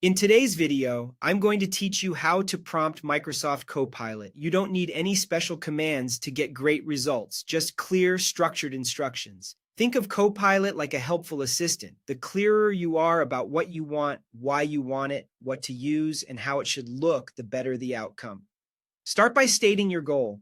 In today's video, I'm going to teach you how to prompt Microsoft Copilot. You don't need any special commands to get great results, just clear, structured instructions. Think of Copilot like a helpful assistant. The clearer you are about what you want, why you want it, what to use, and how it should look, the better the outcome. Start by stating your goal.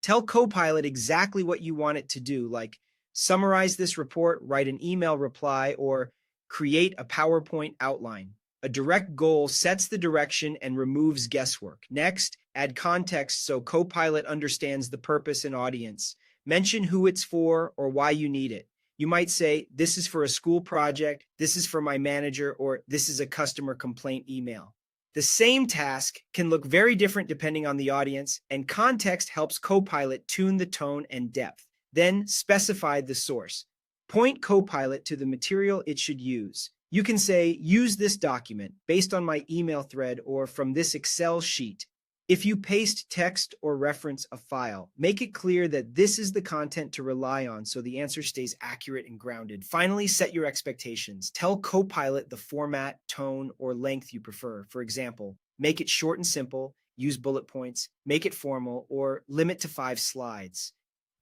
Tell Copilot exactly what you want it to do, like summarize this report, write an email reply, or create a PowerPoint outline. A direct goal sets the direction and removes guesswork. Next, add context so Copilot understands the purpose and audience. Mention who it's for or why you need it. You might say, this is for a school project, this is for my manager, or this is a customer complaint email. The same task can look very different depending on the audience, and context helps Copilot tune the tone and depth. Then specify the source. Point Copilot to the material it should use. You can say, use this document based on my email thread or from this Excel sheet. If you paste text or reference a file, make it clear that this is the content to rely on so the answer stays accurate and grounded. Finally, set your expectations. Tell Copilot the format, tone, or length you prefer. For example, make it short and simple, use bullet points, make it formal, or limit to 5 slides.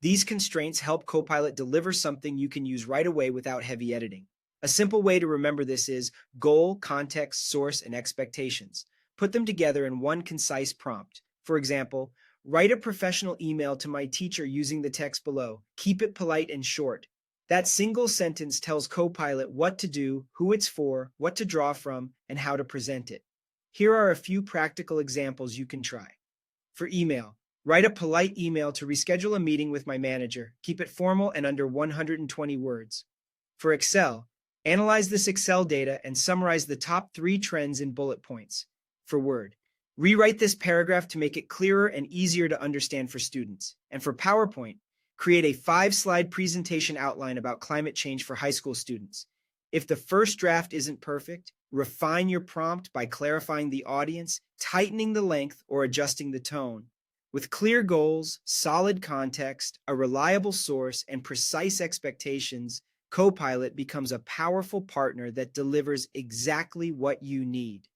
These constraints help Copilot deliver something you can use right away without heavy editing. A simple way to remember this is goal, context, source, and expectations. Put them together in one concise prompt. For example, write a professional email to my teacher using the text below. Keep it polite and short. That single sentence tells Copilot what to do, who it's for, what to draw from, and how to present it. Here are a few practical examples you can try. For email, write a polite email to reschedule a meeting with my manager. Keep it formal and under 120 words. For Excel, analyze this Excel data and summarize the top 3 trends in bullet points. For Word, rewrite this paragraph to make it clearer and easier to understand for students. And for PowerPoint, create a 5-slide presentation outline about climate change for high school students. If the first draft isn't perfect, refine your prompt by clarifying the audience, tightening the length, or adjusting the tone. With clear goals, solid context, a reliable source, and precise expectations, Copilot becomes a powerful partner that delivers exactly what you need.